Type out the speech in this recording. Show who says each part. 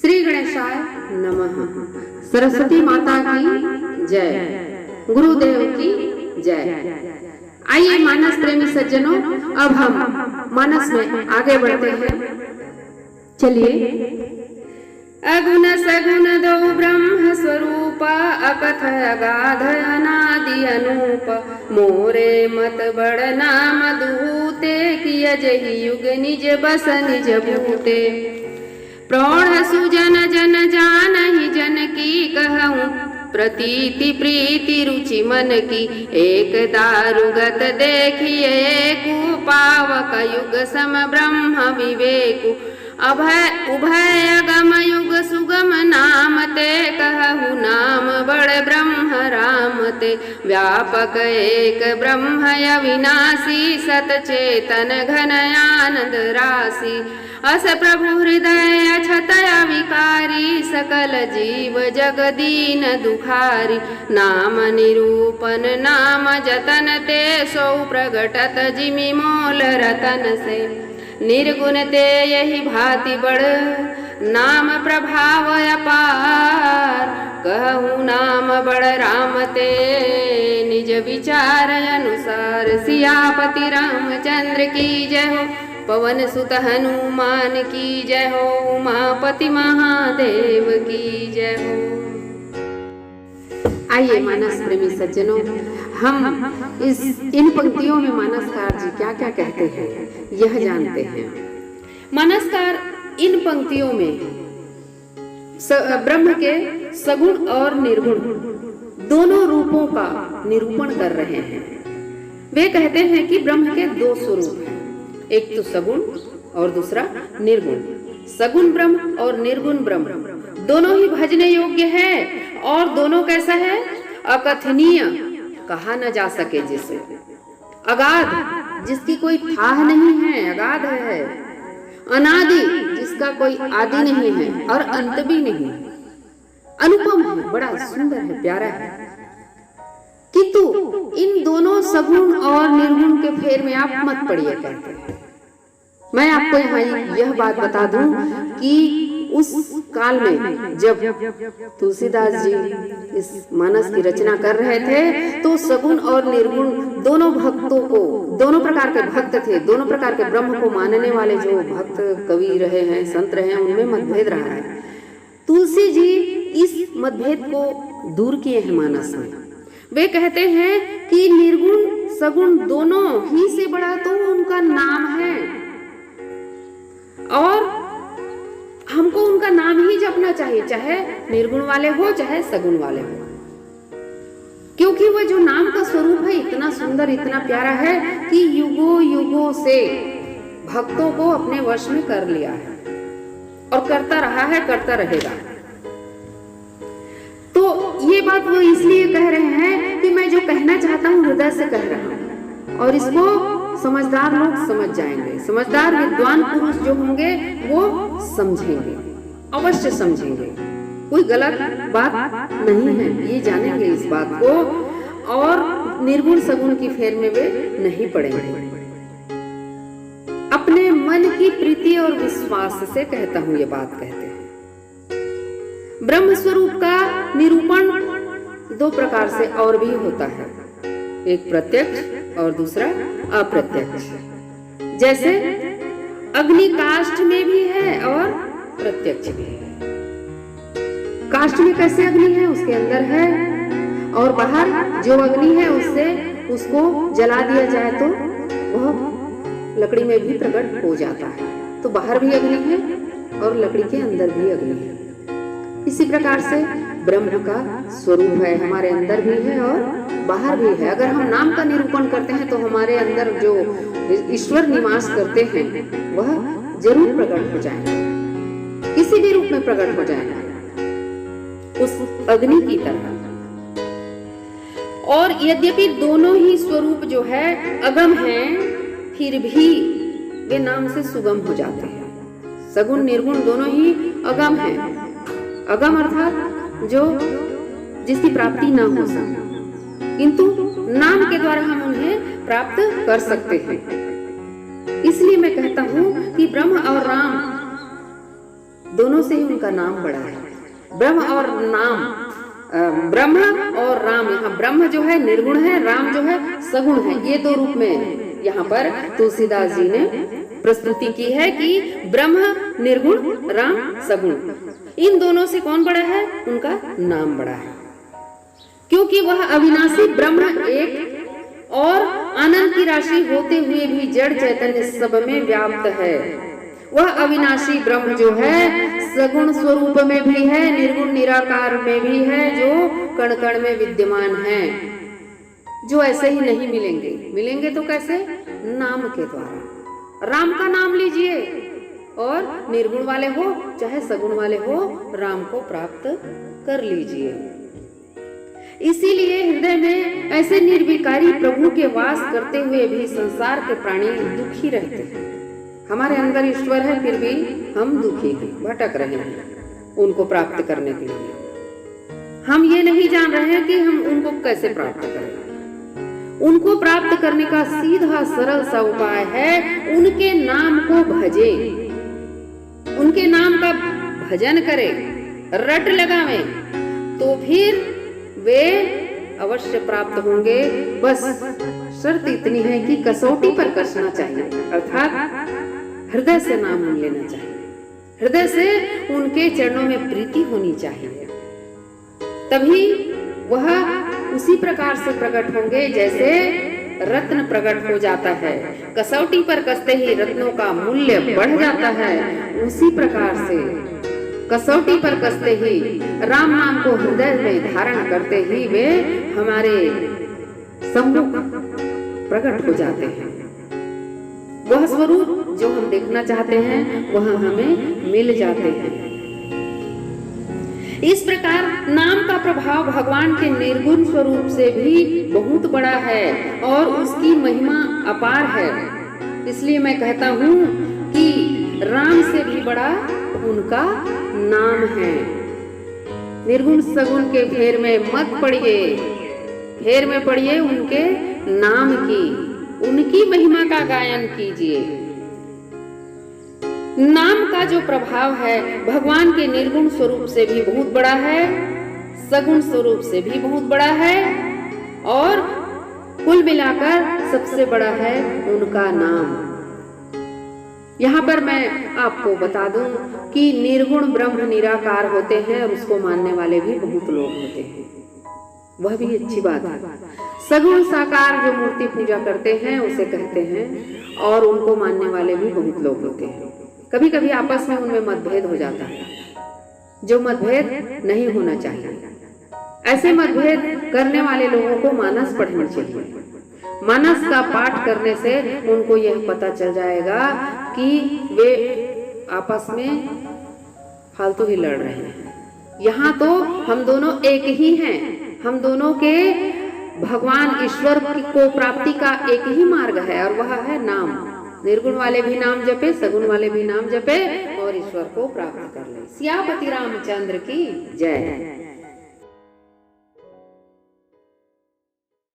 Speaker 1: श्री गणेशाय नमः। सरस्वती माता की जय, गुरुदेव की जय। आइए मानस प्रेमी सज्जनों, अब हम मानस में आगे बढ़ते हैं। चलिए। अगुण सगुण दो ब्रह्म स्वरूप, अकथ अगाध अनादि अनूप। मोरे मत बड़ नाम दूते, किय जहि युग निज बस निज बूते। प्रौढ़ सुजन जन जानहि जन की, कहूँ प्रतीति प्रीति रुचि मन की। एक दारुगत देखिए कु, पावक युग सम ब्रह्म विवेकु। अभय उभय अगम युग सुगम नाम ते, कहु नाम बड़ ब्रह्म राम ते। व्यापक एक ब्रह्म अविनाशी, सत चेतन घन आनंद राशि। अस प्रभु हृदय अछत अविकारी, सकल जीव जग दीन दुखारी। नाम निरूपन नाम जतन ते, सो प्रगटत जिमि मोल रतन से। निर्गुण ते यही भांति बड़, नाम प्रभाव अपार। कहूँ नाम बड़ राम ते, निज विचार अनुसार। सियापति रामचंद्र की जय हो, पवन सुत हनुमान की जय हो। उमापति महादेव की जय हो। आइए मानस प्रेमी सज्जनों, हम इन पंक्तियों में मानसकार जी क्या क्या कहते हैं यह जानते हैं। मानसकार इन पंक्तियों में ब्रह्म के सगुण और निर्गुण दोनों रूपों का निरूपण कर रहे हैं। वे कहते हैं कि ब्रह्म के दो स्वरूप हैं, एक तो सगुण और दूसरा निर्गुण। सगुण ब्रह्म और निर्गुण ब्रह्म दोनों ही भजने योग्य है, और दोनों कैसा है? अकथनीय, कहा न जा सके जिसे। अगाध, जिसकी कोई थाह नहीं है, अगाध है। अनादि, जिसका कोई आदि नहीं है और अंत भी नहीं। अनुपम है, बड़ा सुंदर है, प्यारा है। किंतु इन दोनों सगुण और निर्गुण के फेर में आप मत पड़िए, कहते हैं। मैं आपको यहाँ यह बात बता दूं कि उस काल में जब तुलसीदास जी इस मानस की रचना कर रहे थे, तो सगुण और निर्गुण दोनों भक्तों को, दोनों प्रकार के भक्त थे, दोनों प्रकार के ब्रह्म को मानने वाले जो भक्त कवि रहे हैं, संत रहे हैं, उनमें मतभेद रहा है। तुलसी जी इस मतभेद को दूर किए हैं मानस में। वे कहते हैं कि निर्गुण सगुण दोनों ही से बड़ा तो उनका नाम है, और हमको उनका नाम ही जपना चाहिए, चाहे निर्गुण वाले हो चाहे सगुण वाले हो। क्योंकि वह जो नाम का स्वरूप है इतना सुंदर, इतना प्यारा है कि युगों युगों से भक्तों को अपने वश में कर लिया है और करता रहा है, करता रहेगा। तो ये बात वो इसलिए कह रहे हैं कि मैं जो कहना चाहता हूँ हृदय से कह रहा हूँ, और इसको समझदार लोग समझ जाएंगे। समझदार विद्वान पुरुष जो होंगे वो समझेंगे, अवश्य समझेंगे। कोई गलत बात नहीं है, ये जानेंगे इस बात को, और निर्गुण सगुण की फेर में वे नहीं पड़ेंगे। अपने मन की प्रीति और विश्वास से कहता हूं, ये बात कहते हैं। ब्रह्म स्वरूप का निरूपण दो प्रकार से और भी होता है, एक प्रत्यक्ष और दूसरा अप्रत्यक्ष। जैसे अग्नि काष्ठ में भी है और प्रत्यक्ष भी है। काष्ठ में कैसे अग्नि है, उसके अंदर है, और बाहर जो अग्नि है उससे उसको जला दिया जाए तो वह लकड़ी में भी प्रकट हो जाता है। तो बाहर भी अग्नि है और लकड़ी के अंदर भी अग्नि है। इसी प्रकार से ब्रह्म का स्वरूप है, हमारे अंदर भी है और बाहर भी है। अगर हम नाम का निरूपण करते हैं तो हमारे अंदर जो ईश्वर निवास करते हैं वह जरूर प्रकट हो जाएगा, किसी भी रूप में प्रकट हो जाएगा, उस अग्नि की तरह। और यद्यपि दोनों ही स्वरूप जो है अगम है, फिर भी वे नाम से सुगम हो जाते हैं। सगुण निर्गुण दोनों ही अगम है। अगम अर्थात जो जिसकी प्राप्ति न हो सके, किंतु नाम के द्वारा हम उन्हें प्राप्त कर सकते हैं। इसलिए मैं कहता हूं कि ब्रह्म और राम दोनों से ही उनका नाम बड़ा है। ब्रह्म और नाम, ब्रह्म और राम, यहाँ ब्रह्म जो है निर्गुण है, राम जो है सगुण है। ये दो रूप में यहाँ पर तुलसीदास जी ने प्रस्तुति की है कि ब्रह्म निर्गुण, राम सगुण। इन दोनों से कौन बड़ा है? उनका नाम बड़ा है, क्योंकि वह अविनाशी ब्रह्म एक और अनंत की राशि होते हुए भी जड़ चैतन्य सब में व्याप्त है। वह अविनाशी ब्रह्म जो है सगुण स्वरूप में भी है, निर्गुण निराकार में भी है, जो कण कण में विद्यमान है, जो ऐसे ही नहीं मिलेंगे। मिलेंगे तो कैसे? नाम के द्वारा। राम का नाम लीजिए और निर्गुण वाले हो चाहे सगुण वाले हो, राम को प्राप्त कर लीजिए। इसीलिए हृदय में ऐसे निर्विकारी प्रभु के वास करते हुए भी संसार के प्राणी दुखी रहते हैं। हमारे अंदर ईश्वर है, फिर भी हम दुखी हैं, भटक रहे हैं उनको प्राप्त करने के लिए। हम ये नहीं जान रहे हैं कि हम उनको कैसे प्राप्त करें। उनको प्राप्त करने का सीधा सरल सा उपाय है, उनके नाम को भजे, उनके नाम का भजन करें, रट लगावें, तो फिर वे अवश्य प्राप्त होंगे। बस शर्त इतनी है कि कसौटी पर कसना चाहिए, अर्थात हृदय से नाम लेना चाहिए, हृदय से उनके चरणों में प्रीति होनी चाहिए। तभी वह उसी प्रकार से प्रकट होंगे जैसे रत्न प्रकट हो जाता है। कसौटी पर कसते ही रत्नों का मूल्य बढ़ जाता है, उसी प्रकार से कसौटी पर कसते ही, राम नाम को हृदय में धारण करते ही वे हमारे सम्मुख प्रकट हो जाते हैं। वह स्वरूप जो हम देखना चाहते हैं वह हमें मिल जाते हैं। इस प्रकार नाम का प्रभाव भगवान के निर्गुण स्वरूप से भी बहुत बड़ा है और उसकी महिमा अपार है। इसलिए मैं कहता हूँ कि राम से भी बड़ा उनका नाम है। निर्गुण सगुण के फेर में मत पड़िए, फेर में पड़िए उनके नाम की, उनकी महिमा का गायन कीजिए। नाम का जो प्रभाव है भगवान के निर्गुण स्वरूप से भी बहुत बड़ा है, सगुण स्वरूप से भी बहुत बड़ा है, और कुल मिलाकर सबसे बड़ा है उनका नाम। यहाँ पर मैं आपको बता दूं कि निर्गुण ब्रह्म निराकार होते हैं और उसको मानने वाले भी बहुत लोग होते हैं, वह भी अच्छी बात है। सगुण साकार जो मूर्ति पूजा करते हैं उसे कहते हैं, और उनको मानने वाले भी बहुत लोग होते हैं। कभी कभी आपस में उनमें मतभेद हो जाता है, जो मतभेद नहीं होना चाहिए। ऐसे मतभेद करने वाले लोगों को मानस पढ़नी चाहिए। मानस का पाठ करने से उनको यह पता चल जाएगा कि वे आपस में फालतू ही लड़ रहे हैं। यहाँ तो हम दोनों एक ही हैं, हम दोनों के भगवान ईश्वर को प्राप्ति का एक ही मार्ग है और वह है नाम। निर्गुण वाले भी नाम जपे, सगुण वाले भी नाम जपे और ईश्वर को प्राप्त कर ले। सियापति रामचंद्र की जय।